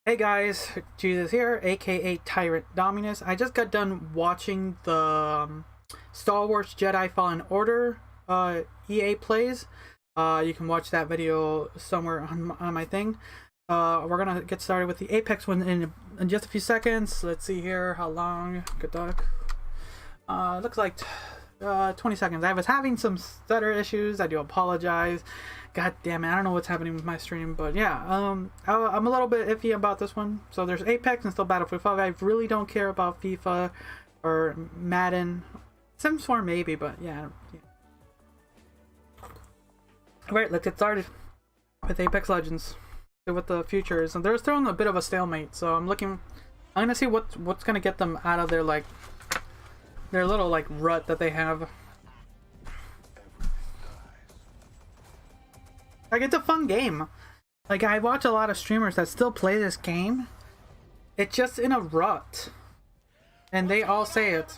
Hey guys, Jesus here, aka Tyrant Dominus. I just got done watching the Star Wars Jedi Fallen Order EA plays. You can watch that video somewhere on my thing. We're gonna get started with the Apex one in just a few seconds. Let's see here how long. Good luck. Looks like 20 seconds. I was having some stutter issues. I do apologize. God damn it, I don't know what's happening with my stream, but yeah, I'm a little bit iffy about this one. So there's Apex and still Battlefield 5. I really don't care about FIFA or Madden. Sims 4 maybe, but yeah. Alright, let's get started with Apex Legends. See what the future is. And they're still in a bit of a stalemate, so I'm gonna see what's gonna get them out of their little rut that they have. Like, it's a fun game. Like, I watch a lot of streamers that still play this game. It's just in a rut. And they all say it.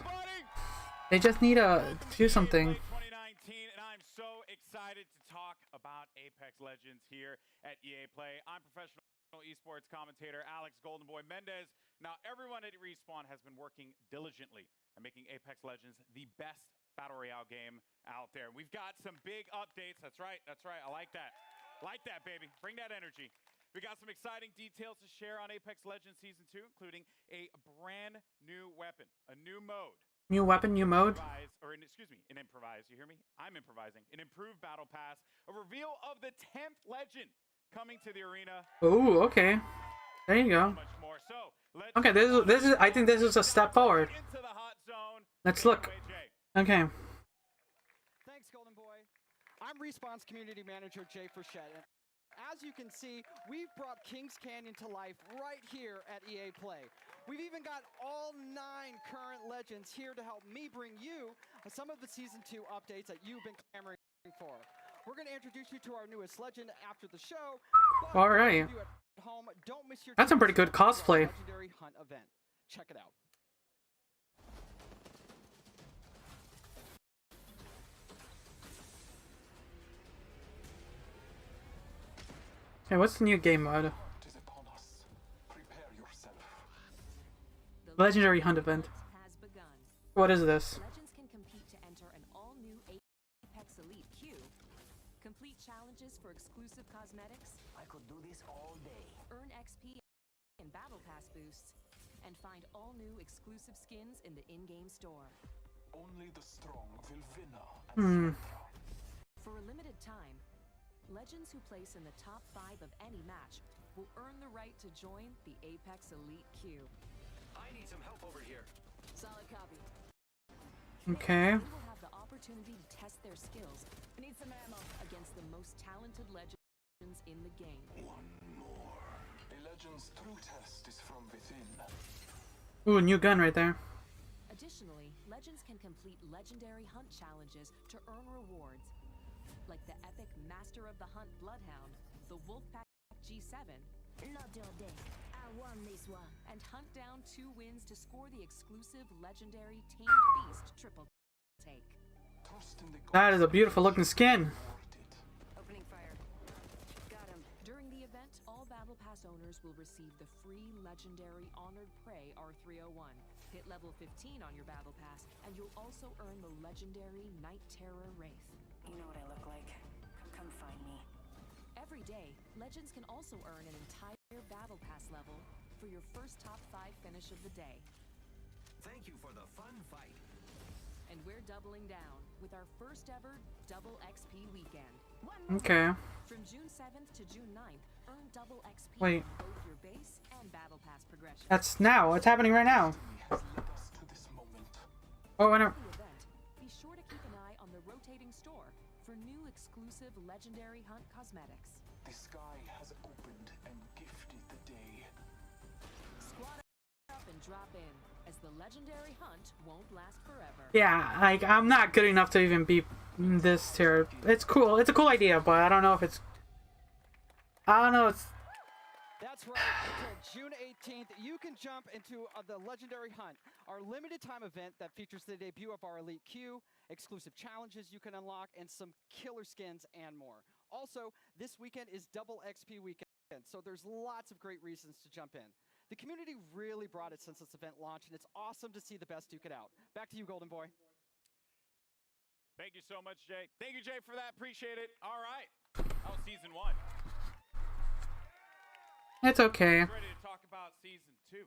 They just need to do something. 2019, and I'm so excited to talk about Apex Legends here at EA Play. I'm professional esports commentator Alex Goldenboy Mendez. Now, everyone at Respawn has been working diligently on making Apex Legends the best Battle Royale game out there. We've got some big updates. That's right. I like that. Like that, baby. Bring that energy. We got some exciting details to share on Apex Legends Season 2, including a brand new weapon, a new mode. New weapon, new mode? Excuse me, an improvise. You hear me? I'm improvising. An improved battle pass, a reveal of the 10th legend coming to the arena. Ooh, okay. There you go. Okay, this is I think this is a step forward. Let's look. Okay. Thanks, Golden Boy. I'm Respawn's community manager, Jay Frechette. As you can see, we've brought Kings Canyon to life right here at EA Play. We've even got all 9 current legends here to help me bring you some of the Season 2 updates that you've been clamoring for. We're going to introduce you to our newest legend after the show. All right. That's a pretty good cosplay. Legendary Hunt event. Check it out. Okay, what's the new game mode? Legendary Hunt event. What is this? Legends can compete to enter an all-new Apex Elite queue. Complete challenges for exclusive cosmetics. I could do this all day. Earn XP and Battle Pass boosts. And find all-new exclusive skins in the in-game store. Only the strong will win. For a limited time, Legends who place in the top 5 of any match will earn the right to join the Apex Elite queue. I need some help over here. Solid copy. Okay. They will have the opportunity to test their skills. Need some ammo against the most talented legends in the game. One more. A legend's true test is from within. Ooh, new gun right there. Additionally, legends can complete legendary hunt challenges to earn rewards, like the epic Master of the Hunt Bloodhound, the Wolfpack G7, Not your day. I won this one. and hunt down 2 wins to score the exclusive legendary Tamed Beast triple take. Trust in the That is a beautiful looking skin. Opening fire. Got him. During the event, all Battle Pass owners will receive the free legendary Honored Prey R301. Hit level 15 on your Battle Pass, and you'll also earn the legendary Night Terror Wraith. You know what I look like. Come find me. Every day, Legends can also earn an entire Battle Pass level for your first top 5 finish of the day. Thank you for the fun fight. And we're doubling down with our first ever double XP weekend. Okay. From June 7th to June 9th, earn double XP Wait. on both your base and Battle Pass progression. That's now. It's happening right now. Has led us to this moment. Oh, I know. For the event, be sure to keep an eye on the rotating store for new exclusive legendary hunt cosmetics. The sky has opened and gifted the day. Squad up and drop in, as the legendary hunt won't last forever. Yeah, like, I'm not good enough to even beat this tier. It's cool. It's a cool idea, but I don't know if it's... I don't know. That's right. Until June 18th, you can jump into the Legendary Hunt, our limited time event that features the debut of our Elite queue, exclusive challenges you can unlock, and some killer skins and more. Also, this weekend is double XP weekend. So there's lots of great reasons to jump in. The community really brought it since this event launched, and it's awesome to see the best duke it out. Back to you, Golden Boy. Thank you so much, Jay. Thank you, Jay, for that. Appreciate it. All right. That was season 1. It's okay. Ready to talk about season 2.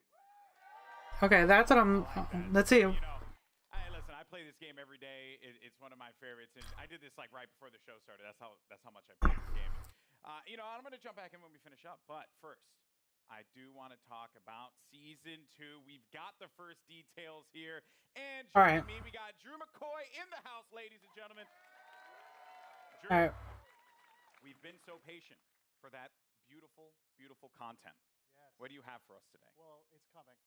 Okay, that's what I'm. Let's see. You know, listen, I play this game every day. It's one of my favorites, and I did this like right before the show started. That's how much I play this game. You know, I'm going to jump back in when we finish up, but first, I do want to talk about season 2. We've got the first details here, and joining me, we got Drew McCoy in the house, ladies and gentlemen. Drew, All right. we've been so patient for that beautiful, beautiful content. Yes. What do you have for us today? Well, it's coming.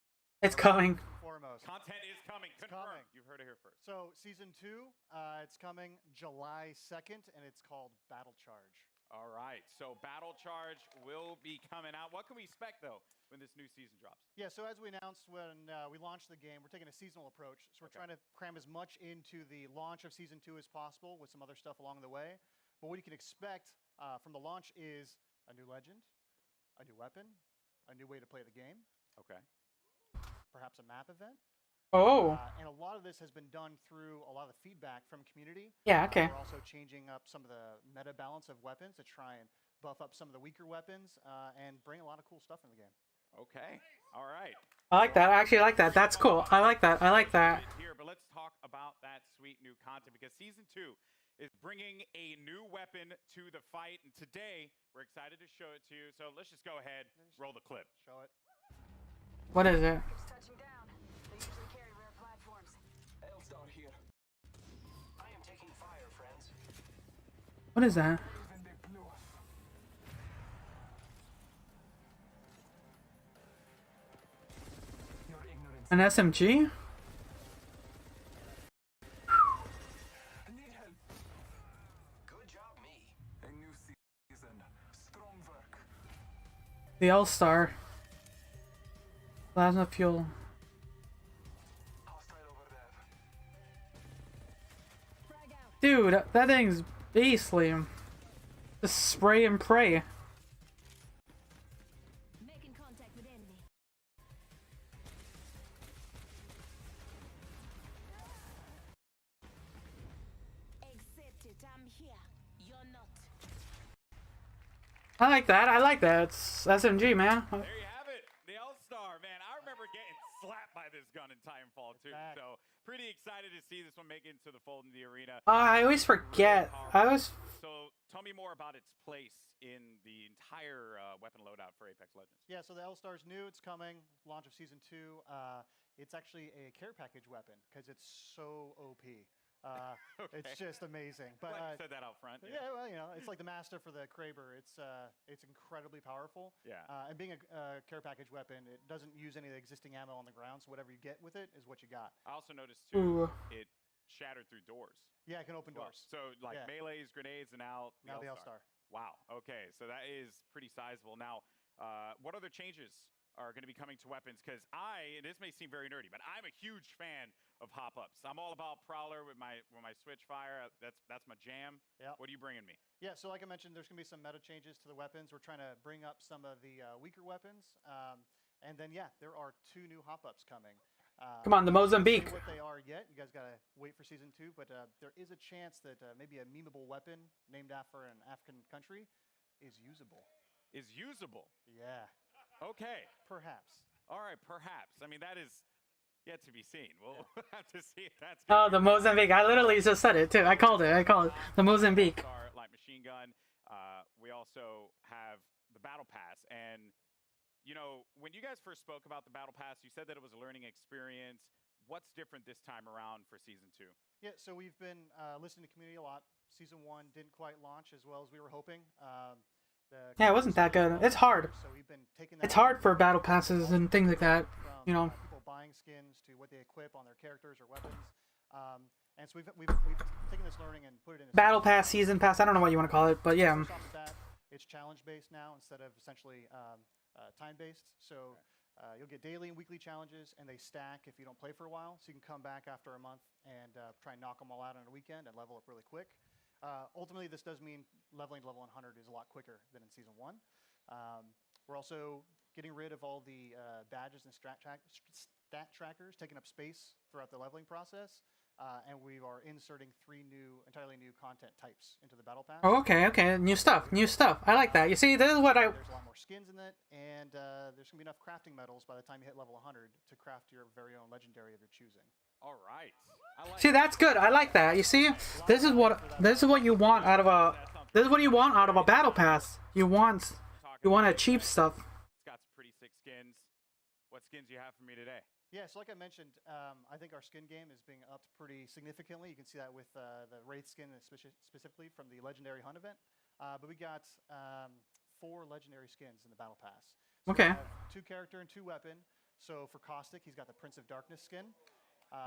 It's coming. Foremost. Content is coming. It's Confirmed. coming. You've heard it here first. So season 2, it's coming July 2nd, and it's called Battle Charge. All right. So Battle Charge will be coming out. What can we expect, though, when this new season drops? Yeah, so as we announced when we launched the game, we're taking a seasonal approach. So we're trying to cram as much into the launch of season 2 as possible with some other stuff along the way. But what you can expect from the launch is a new legend, a new weapon, a new way to play the game. Okay. Perhaps a map event. Oh. And a lot of this has been done through a lot of the feedback from community. Yeah. Okay. We're also changing up some of the meta balance of weapons to try and buff up some of the weaker weapons and bring a lot of cool stuff in the game. Okay. All right. I like that. I actually like that. That's cool. I like that. I like that. Here, but let's talk about that sweet new content because season 2 is bringing a new weapon to the fight, and today we're excited to show it to you. So let's just go ahead, roll the clip. Show it. What is it? It's touching down. They usually carry rare platforms. Elstar here. I am taking fire, friends. What is that? Even they blew us. Your ignorance. An SMG? Need help. Good job, me. A new season. Strong work. The All-Star. Plasma fuel. Hostile over there. Frag out. Dude, that thing's beastly. Just spray and pray. Making contact with enemy. Accept it. I'm here. You're not. I like that. I like that. It's SMG, man. There you have it, the All-Star, man. I remember getting slapped by this gun in Titanfall 2, Back. so pretty excited to see this one make it into the fold in the arena. I always forget. So tell me more about its place in the entire weapon loadout for Apex Legends. Yeah, so the L-Star's new. It's coming. Launch of season 2. It's actually a care package weapon because it's so OP. Okay. It's just amazing. But Glad you said that out front. yeah, well, you know, it's like the master for the Kraber. It's incredibly powerful. Yeah. And being a care package weapon, it doesn't use any of the existing ammo on the ground, so whatever you get with it is what you got. I also noticed too, Ooh. it shattered through doors. Yeah, it can open as well. doors. So like Yeah. melees, grenades, and now Now the L-Star. Wow. Okay, so that is pretty sizable. Now, what other changes are going to be coming to weapons? Because and this may seem very nerdy, but I'm a huge fan of hop-ups. I'm all about Prowler with my switch fire. That's my jam. Yeah. What are you bringing me? Yeah, so like I mentioned, there's going to be some meta changes to the weapons. We're trying to bring up some of the weaker weapons. And then, yeah, there are 2 new hop-ups coming. Come on, the Mozambique. What they are yet. You guys got to wait for season 2. But there is a chance that maybe a memeable weapon named after an African country is usable. Is usable. Yeah, Okay. perhaps. All right, perhaps. I mean, that is yet to be seen. We'll have to see if that's Oh, the Mozambique. I literally just said it, too. I called it. The Mozambique. Our light machine gun. We also have the Battle Pass. And, you know, when you guys first spoke about the Battle Pass, you said that it was a learning experience. What's different this time around for Season 2? Yeah, so we've been listening to community a lot. Season 1 didn't quite launch as well as we were hoping. Yeah, it wasn't that good. It's hard. So we've been taking that It's hard for battle passes and things like that. from, You know. people buying skins to what they equip on their characters or weapons. And so we've taken this learning and put it in a Battle pass, season pass. I don't know what you want to call it, but yeah. First off the bat, it's challenge-based now instead of essentially time-based. So you'll get daily and weekly challenges, and they stack if you don't play for a while. So you can come back after a month and try and knock them all out on a weekend and level up really quick. Ultimately, this does mean leveling to level 100 is a lot quicker than in Season 1. We're also getting rid of all the badges and stat trackers, taking up space throughout the leveling process. And we are inserting 3 entirely new content types into the battle pass. Oh, okay, okay, new stuff, new stuff. I like that. You see, this is what I. There's a lot more skins in it, and there's gonna be enough crafting metals by the time you hit level 100 to craft your very own legendary of your choosing. All right. I like See, that's good. I like that. You see, this is what you want out of a. This is what you want out of a battle pass. You want a cheap stuff. It's got some pretty sick skins. What skins do you have for me today? Yeah, so like I mentioned, I think our skin game is being upped pretty significantly. You can see that with the Wraith skin specifically from the Legendary Hunt event. But we got 4 legendary skins in the Battle Pass. So Okay. we have 2 character and 2 weapon. So for Caustic, he's got the Prince of Darkness skin.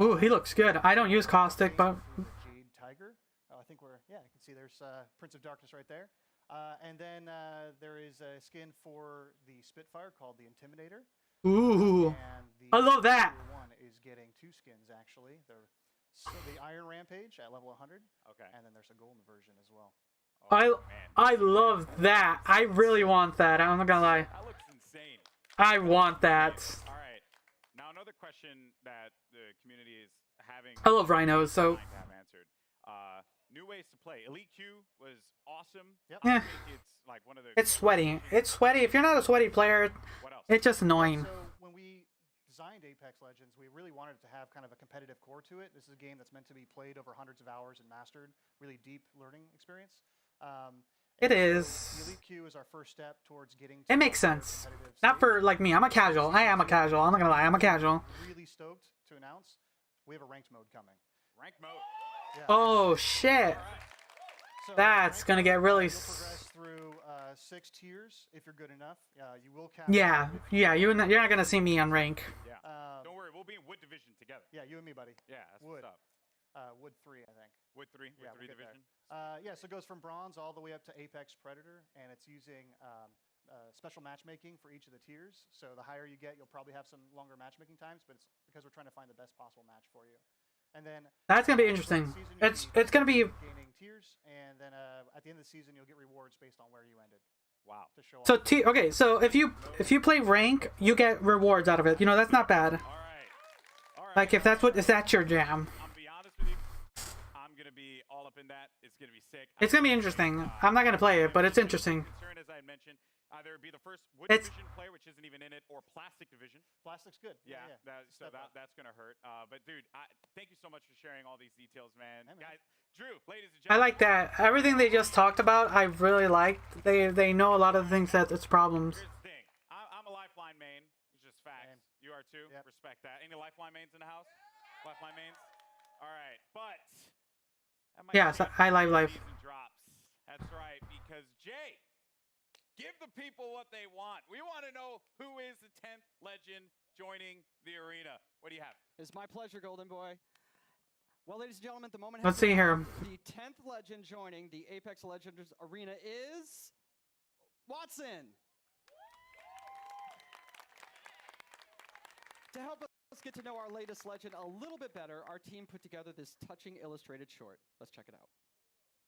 Ooh, he looks good. I don't use caustic, but The Jade Tiger. I think you can see there's Prince of Darkness right there. And then there is a skin for the Spitfire called the Intimidator. ooh, And the I love that. tier 1 is getting 2 skins actually. The Iron Rampage at level 100. Okay. And then there's a golden version as well. Oh, I love that. I really want that. I'm not gonna lie. That looks insane. I want that. All right. Now another question that the community is having. I love rhinos, so trying to have answered. New ways to play. Elite Q was awesome. Yep. yeah, It's like one of the. it's sweaty. It's sweaty. If you're not a sweaty player, What else? it's just annoying. So when we designed Apex Legends, we really wanted it to have kind of a competitive core to it. This is a game that's meant to be played over hundreds of hours and mastered. Really deep learning experience. It And so is. The Elite Q is our first step towards getting. It To makes a more sense. competitive Not state. for like me. I'm a casual. I am a casual. I'm not gonna lie. I'm a casual. Really stoked to announce we have a ranked mode coming. Rank mode. Yeah. Oh shit. All right. So That's ranked gonna mode, get really. You'll progress through 6 tiers if you're good enough. You will cap. Yeah, yeah. You're not gonna see me on rank. Yeah. Um, Don't worry. We'll be in Wood Division together. Yeah, you and me, buddy. Yeah. That's Wood. what's up. Wood 3, I think. Wood 3. Wood Yeah, 3 we'll get there. division. Yeah, so it goes from bronze all the way up to Apex Predator, and it's using special matchmaking for each of the tiers. So the higher you get, you'll probably have some longer matchmaking times, but it's because we're trying to find the best possible match for you. And then That's gonna be at the end interesting. of the season, you'll It's gonna be. gaining tiers, and then at the end of the season, you'll get rewards based on where you ended Wow. to show So off. okay, so if you play rank, you get rewards out of it. You know, that's not bad. All right. All right. Like if that's your jam. I'm gonna be honest with you. I'm gonna be all up in that. It's gonna be sick. It's gonna be interesting. I'm not gonna play it, but it's interesting. Concerned, as I had mentioned, either be the first Wood It's- Division player, which isn't even in it, or Plastic Division. Plastic's good. Yeah, Step up. that's gonna hurt. But dude, thank you so much for sharing all these details, man. Hey, man. Guys, Drew, ladies and I gentlemen. like that. Everything they just talked about, I really liked. They know a lot of the things that it's problems. Here's the thing. I'm a Lifeline main. It's just facts. Same. You are too. Yep. Respect that. Any Lifeline mains in the house? Lifeline mains. All right, but. that might Yes, change I like when life. the season drops. That's right, because Jay, give the people what they want. We want to know who is the 10th legend joining the arena. What do you have? It's my pleasure, Golden Boy. Well, ladies and gentlemen, the moment Let's has see here. The 10th legend joining the Apex Legends arena is Watson. To help us get to know our latest legend a little bit better, our team put together this touching illustrated short. Let's check it out.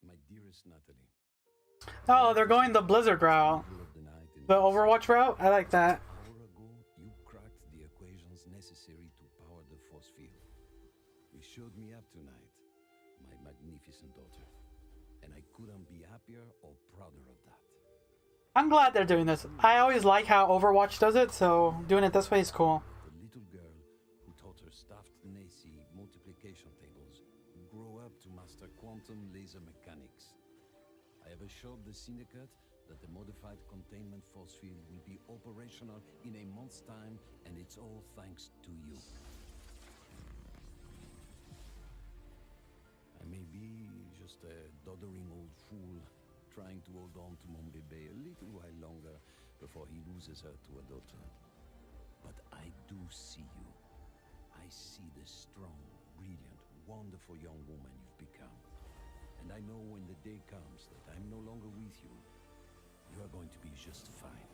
My dearest Natalie. Oh, they're going the Blizzard route. Middle of the night in The Mexico. Overwatch route? I like that. An hour ago, you cracked the equations necessary to power the force field. You showed me up tonight, my magnificent daughter. And I couldn't be happier or prouder of that. I'm glad they're doing this. I always like how Overwatch does it, so doing it this way is cool. The little girl who taught her staffed Nazi multiplication tables would grow up to master quantum laser mechanics. I have assured the Syndicate that the modified containment force field will be operational in a month's time, and it's all thanks to you. I may be just a doddering old fool trying to hold on to Mom Bebe a little while longer before he loses her to a daughter. But I do see you. I see the strong, brilliant, wonderful young woman you've become. And I know when the day comes that I'm no longer with you, you are going to be just fine.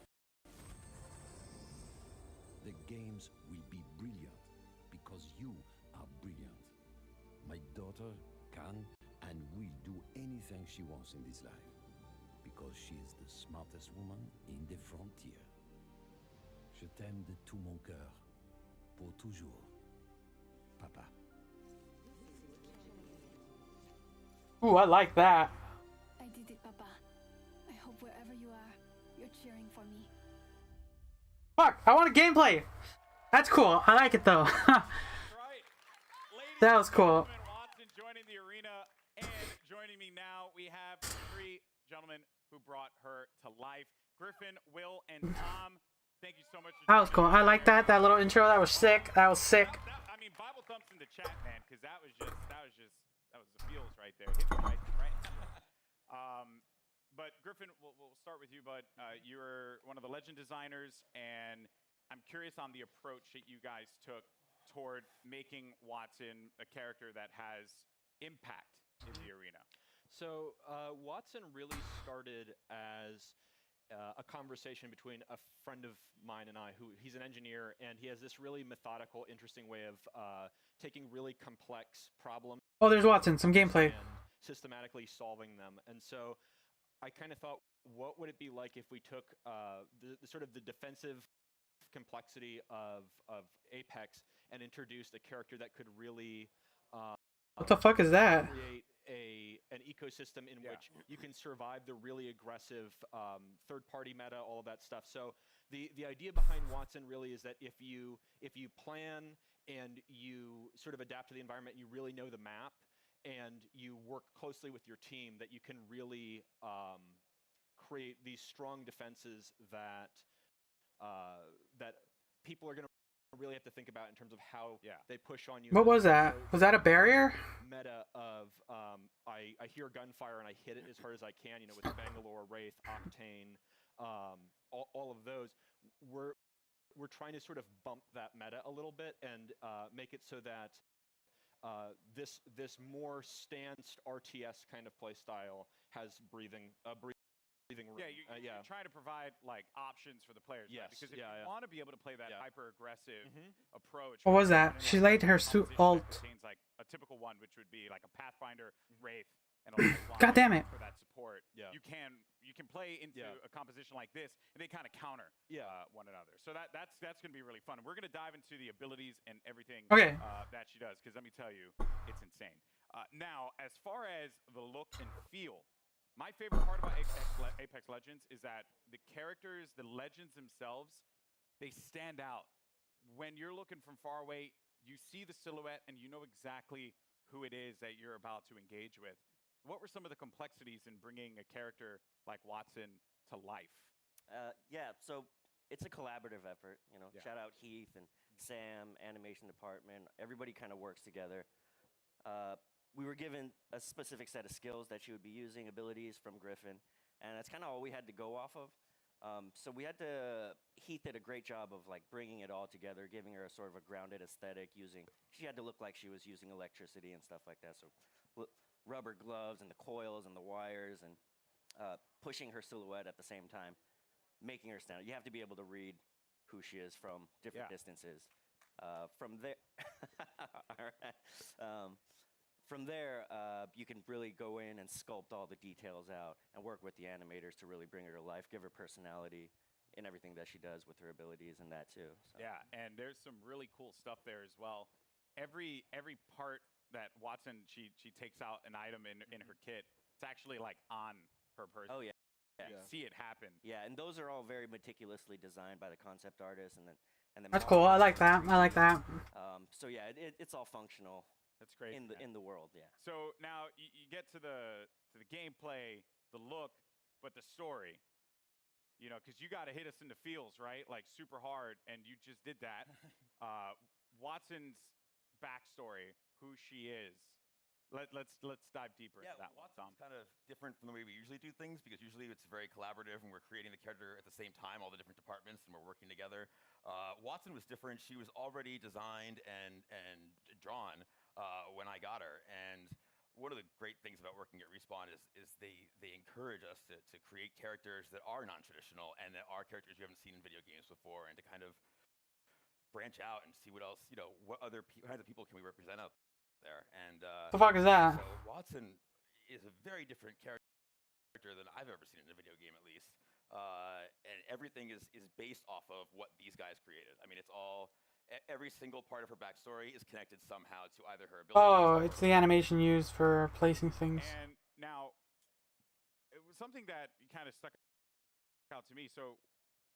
The games will be brilliant because you are brilliant. My daughter can and will do anything she wants in this life because she is the smartest woman in the frontier. Je t'aime de tout mon cœur, pour toujours, Papa. Ooh, I like that. I did it, Papa. I hope wherever you are, you're cheering for me. Fuck, I want a gameplay. That's cool. I like it though. Right. Ladies That was and cool. gentlemen, Watson joining the arena, and joining me now, we have three gentlemen who brought her to life. Griffin, Will, and Tom. Thank you so much. That was cool. I like that. That little intro. That was sick. That was sick. I mean, Bible thumps in the chat, man, because that was the feels right there. Hit me right. But Griffin, we'll start with you, bud. You're one of the legend designers, and I'm curious on the approach that you guys took toward making Watson a character that has impact in the arena. So Watson really started as a conversation between a friend of mine and I, he's an engineer, and he has this really methodical, interesting way of taking really complex problems. Oh, there's Watson. Some gameplay. And systematically solving them. And so I kind of thought, what would it be like if we took the sort of the defensive complexity of Apex and introduced a character that could really What the fuck is that? create an ecosystem in which you can survive the really aggressive third-party meta, all of that stuff. So the idea behind Watson really is that if you plan and you sort of adapt to the environment, you really know the map, and you work closely with your team, that you can really create these strong defenses that that people are going to really have to think about in terms of how they push on you. What was that? Was that a barrier? Meta of I hear gunfire and I hit it as hard as I can, you know, with Bangalore, Wraith, Octane, all of those. We're trying to sort of bump that meta a little bit and make it so that this more stanced RTS kind of play style has breathing room. You're trying to provide like options for the players. Yes. Right? Because if you want to be able to play that hyper aggressive approach. What was that? She laid her suit alt. Contains like a typical one, which would be like a Pathfinder, Wraith, and a Lifeline. God damn it. For that support. Yeah. You can play into a composition like this, and they kind of counter one another. So that's going to be really fun. And we're going to dive into the abilities and everything that she does, because let me tell you, it's insane. Now, as far as the look and feel, my favorite part about Apex Legends is that the characters, the legends themselves, they stand out. When you're looking from far away, you see the silhouette and you know exactly who it is that you're about to engage with. What were some of the complexities in bringing a character like Watson to life? So it's a collaborative effort. You know, shout out Heath and Sam, animation department. Everybody kind of works together. We were given a specific set of skills that she would be using, abilities from Griffin, and that's kind of all we had to go off of. So Heath did a great job of like bringing it all together, giving her a sort of a grounded aesthetic. She had to look like she was using electricity and stuff like that. So rubber gloves and the coils and the wires, and pushing her silhouette at the same time, making her stand out. You have to be able to read who she is from different distances. From there, all right. From there, you can really go in and sculpt all the details out and work with the animators to really bring her to life, give her personality in everything that she does with her abilities and that too. So. Yeah, and there's some really cool stuff there as well. Every part that Watson, she takes out an item in her kit, it's actually like on her person. Oh yeah. You see it happen. Yeah, and those are all very meticulously designed by the concept artist, and then That's cool. I like that. I like that. So yeah, it's all functional. That's great. In the world, yeah. So now you get to the gameplay, the look, but the story. You know, because you got to hit us in the feels, right? Like super hard, and you just did that. Watson's backstory, who she is. Let's dive deeper into that one, Tom. Watson's kind of different from the way we usually do things, because usually it's very collaborative and we're creating the character at the same time, all the different departments, and we're working together. Watson was different. She was already designed and drawn when I got her. And one of the great things about working at Respawn is they encourage us to create characters that are non-traditional and that are characters you haven't seen in video games before, and to kind of branch out and see what else, what other kinds of people can we represent out there. And The fuck is that? So Watson is a very different character than I've ever seen in a video game, at least. And everything is based off of what these guys created. I mean, it's all every single part of her backstory is connected somehow to either her abilities. Oh, it's the animation used for placing things. And now, it was something that kind of stuck out to me. So,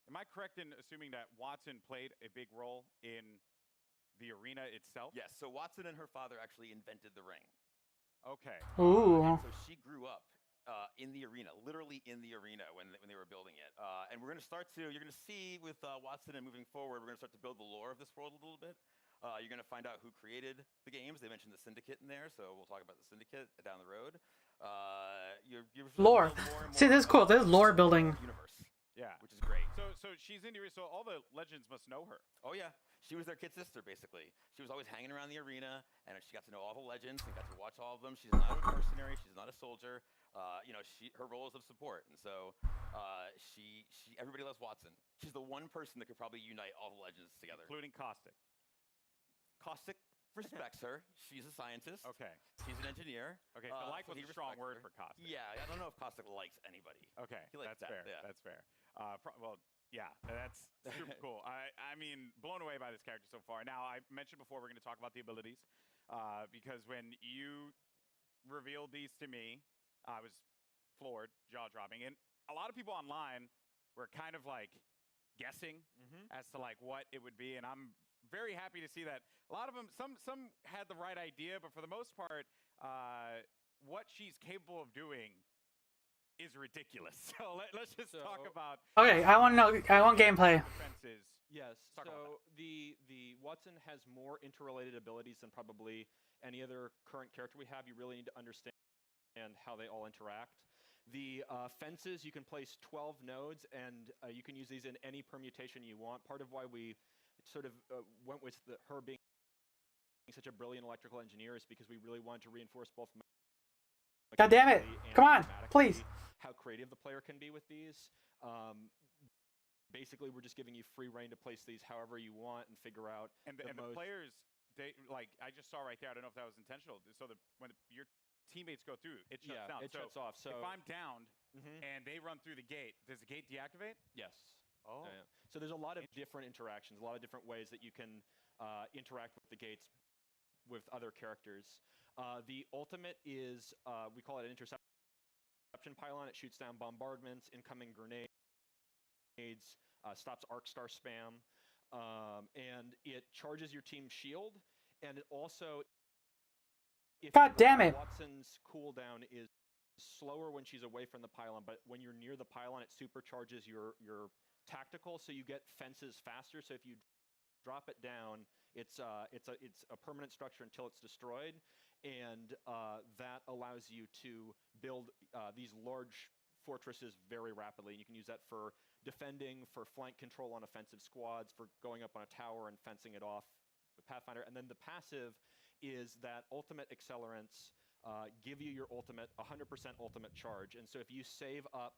am I correct in assuming that Watson played a big role in the arena itself? Yes. So Watson and her father actually invented the ring. Okay. Ooh. And so she grew up in the arena, literally in the arena when they were building it. And we're going to start to, you're going to see with Watson and moving forward, we're going to start to build the lore of this world a little bit. You're going to find out who created the games. They mentioned the Syndicate in there, so we'll talk about the Syndicate down the road. You're Lore. See, this is cool. This is lore building. Universe. Yeah. Which is great. So she's in the arena, so all the legends must know her. Oh, yeah. She was their kid sister, basically. She was always hanging around the arena, and she got to know all the legends and got to watch all of them. She's not a mercenary. She's not a soldier. Her role is of support, and so everybody loves Watson. She's the one person that could probably unite all the legends together, Including Caustic. Caustic respects her. She's a scientist. Okay. She's an engineer. Okay, so like was a strong word for Caustic. Yeah, I don't know if Caustic likes anybody. Okay, He likes that's that, fair. yeah. That's fair. Well, yeah, that's super cool. I mean, blown away by this character so far. Now, I mentioned before we're going to talk about the abilities, because when you revealed these to me, I was floored, jaw-dropping, and a lot of people online were kind of like guessing as to like what it would be, and I'm very happy to see that a lot of them, some had the right idea, but for the most part, what she's capable of doing is ridiculous. So let's just talk about. Okay, I want to know. I want gameplay. Defenses. Yes. So the Watson has more interrelated abilities than probably any other current character we have. You really need to understand how they all interact. The fences, you can place 12 nodes, and you can use these in any permutation you want. Part of why we sort of went with her being such a brilliant electrical engineer is because we really wanted to reinforce both. God damn it! Come on, please. How creative the player can be with these. Basically, we're just giving you free reign to place these however you want and figure out. And the players, they like I just saw right there. I don't know if that was intentional. So when your teammates go through, it shuts down. It shuts off. So if I'm downed and they run through the gate, does the gate deactivate? Yes. Oh. Yeah. So there's a lot of different interactions, a lot of different ways that you can interact with the gates with other characters. The ultimate is, we call it an interception pylon. It shoots down bombardments, incoming grenades, stops arc star spam, and it charges your team's shield. And it also, God damn it! Watson's cooldown is slower when she's away from the pylon, but when you're near the pylon, it supercharges your tactical, so you get fences faster. So if you drop it down, it's a permanent structure until it's destroyed, and that allows you to build these large fortresses very rapidly. And you can use that for defending, for flank control on offensive squads, for going up on a tower and fencing it off with Pathfinder. And then the passive is that ultimate accelerants give you your ultimate 100% ultimate charge. And so if you save up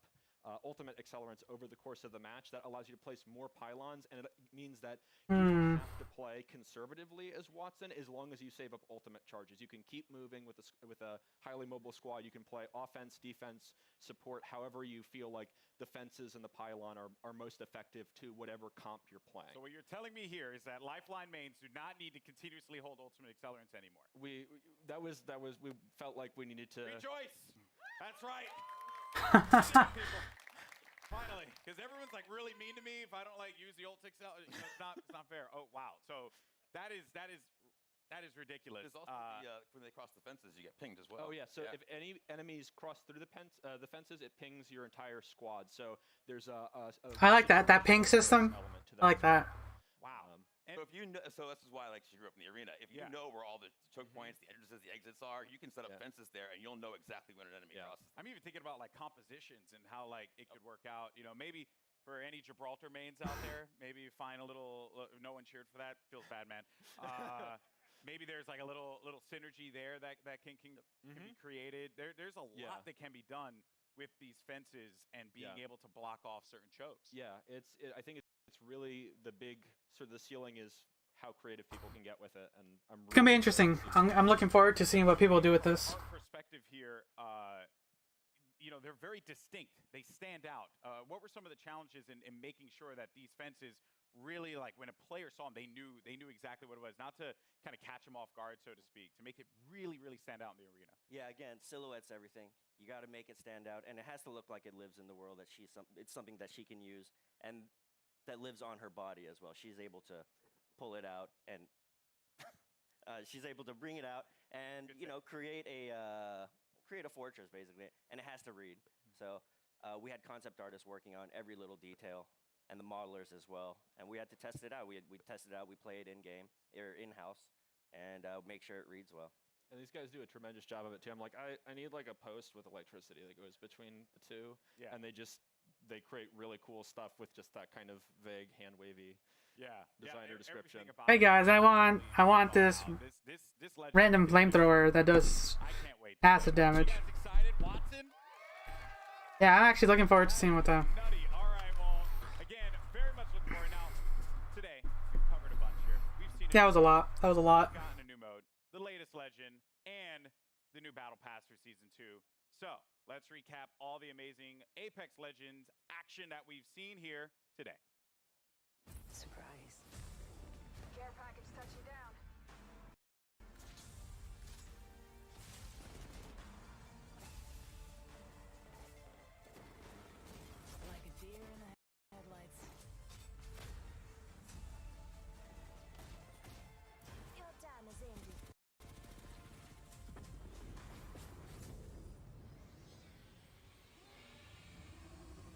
ultimate accelerants over the course of the match, that allows you to place more pylons, and it means that you don't have to play conservatively as Watson as long as you save up ultimate charges. You can keep moving with a highly mobile squad. You can play offense, defense, support, however you feel like the fences and the pylon are most effective to whatever comp you're playing. So what you're telling me here is that Lifeline mains do not need to continuously hold ultimate accelerants anymore. We felt like we needed to rejoice. That's right. Finally, because everyone's like really mean to me if I don't like use the ult accelerant. It's not fair. Oh wow. So that is ridiculous. There's also when they cross the fences, you get pinged as well. Oh yeah. So if any enemies cross through the fences, it pings your entire squad. So there's I like that ping system. I like that. Wow. So if you know, so this is why she grew up in the arena. If you know where all the choke points, the entrances, the exits are, you can set up fences there, and you'll know exactly when an enemy crosses. I'm even thinking about like compositions and how like it could work out. You know, maybe for any Gibraltar mains out there, maybe find a little. No one cheered for that. Feels bad, man. Maybe there's like a little synergy there that can be created. There's a lot that can be done with these fences and being able to block off certain chokes. Yeah, I think it's really the big sort of the ceiling is how creative people can get with it, and It's gonna be interesting. I'm looking forward to seeing what people do with this. Our perspective here, you know, they're very distinct. They stand out. What were some of the challenges in making sure that these fences really, like, when a player saw them, they knew exactly what it was, not to kind of catch them off guard, so to speak, to make it really, really stand out in the arena? Yeah, again, silhouette's everything. You got to make it stand out, and it has to look like it lives in the world. That it's something that she can use, and that lives on her body as well. She's able to pull it out, and she's able to bring it out, and create a fortress basically, and it has to read. So we had concept artists working on every little detail, and the modelers as well, and we had to test it out. We tested it out. We played in game or in house, and make sure it reads well. And these guys do a tremendous job of it too. I'm like, I need like a post with electricity that goes between the two, and they create really cool stuff with just that kind of vague hand wavy designer description. Hey guys, I want this random flamethrower that does acid damage. Yeah, I'm actually looking forward to seeing what the. Yeah, that was a lot. That was a lot. Gotten a new mode, the latest legend, and the new battle pass for season 2. So let's recap all the amazing Apex Legends action that we've seen here today. Surprise. Care package touching down. Like a deer in the headlights. Your time is ended.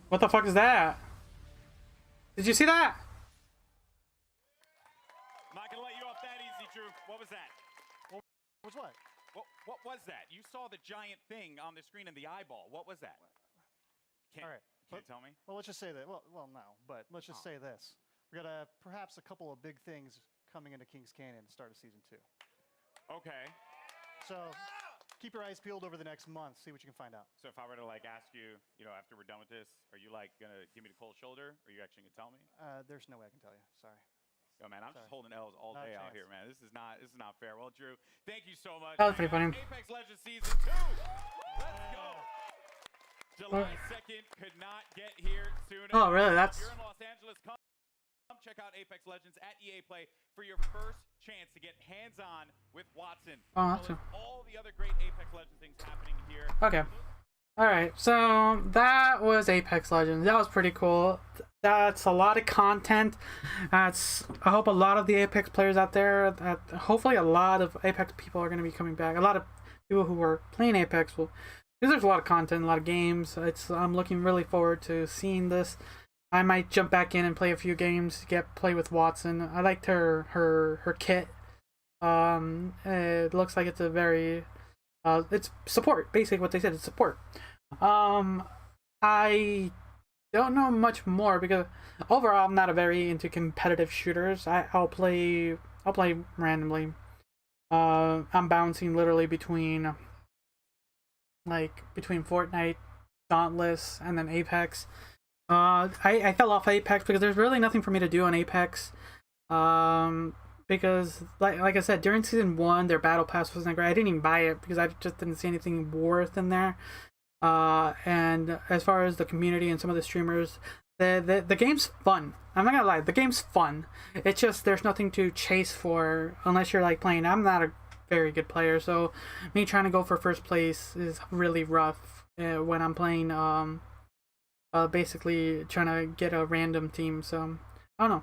What the fuck is that? Did you see that? I'm not gonna let you off that easy, Drew. What was that? What was what? What was that? You saw the giant thing on the screen in the eyeball. What was that? All right. Can't tell me? Well, let's just say that. Well, no, but let's just say this. We got perhaps a couple of big things coming into Kings Canyon at the start of season 2. Okay. So keep your eyes peeled over the next month. See what you can find out. So if I were to like ask you, after we're done with this, are you like gonna give me the cold shoulder? Or are you actually gonna tell me? There's no way I can tell you. Sorry. Yo, man, I'm just holding L's all Not a day out chance. here, man. This is not fair. Well, Drew, thank you so much. That was pretty funny. Apex Legends season 2. Let's go. July 2nd could not get here sooner. Oh, really? If you're in Los Angeles, come check out Apex Legends at EA Play for your first chance to get hands-on with Watson. Oh, awesome. All the other great Apex Legends things happening here. Okay. Alright, so that was Apex Legends. That was pretty cool. That's a lot of content. I hope a lot of the Apex players out there, hopefully a lot of Apex people are going to be coming back. A lot of people who were playing Apex will, because there's a lot of content, a lot of games. I'm looking really forward to seeing this. I might jump back in and play a few games, play with Watson. I liked her kit. It looks like it's a very it's support, basically what they said. It's support. I don't know much more because overall I'm not very into competitive shooters. I'll play randomly. I'm bouncing literally between Fortnite, Dauntless, and then Apex. I fell off Apex because there's really nothing for me to do on Apex. Because like I said, during season 1 their battle pass wasn't great. I didn't even buy it because I just didn't see anything worth in there. And as far as the community and some of the streamers, the game's fun. I'm not gonna lie, the game's fun. It's just there's nothing to chase for unless you're like playing. I'm not a very good player, so me trying to go for first place is really rough when I'm playing. Basically trying to get a random team. So I don't know.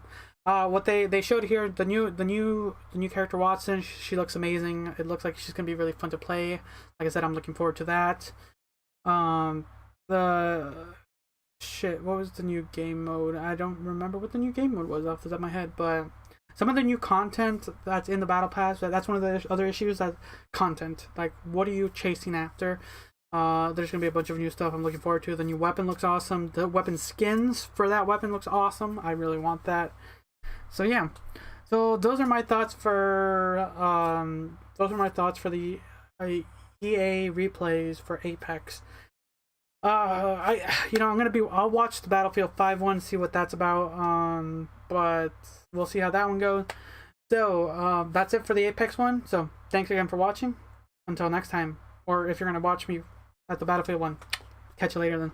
What they showed here, the new character Watson, she looks amazing. It looks like she's gonna be really fun to play. Like I said, I'm looking forward to that. What was the new game mode? I don't remember what the new game mode was off the top of my head, but some of the new content that's in the battle pass, that's one of the other issues, that content. Like, what are you chasing after? There's gonna be a bunch of new stuff I'm looking forward to. The new weapon looks awesome. The weapon skins for that weapon looks awesome. I really want that. So yeah, so those are my thoughts for the EA replays for Apex. I'll watch the Battlefield 5 one, see what that's about. But we'll see how that one goes. So that's it for the Apex one. So thanks again for watching. Until next time, or if you're gonna watch me at the Battlefield one, Catch you later then.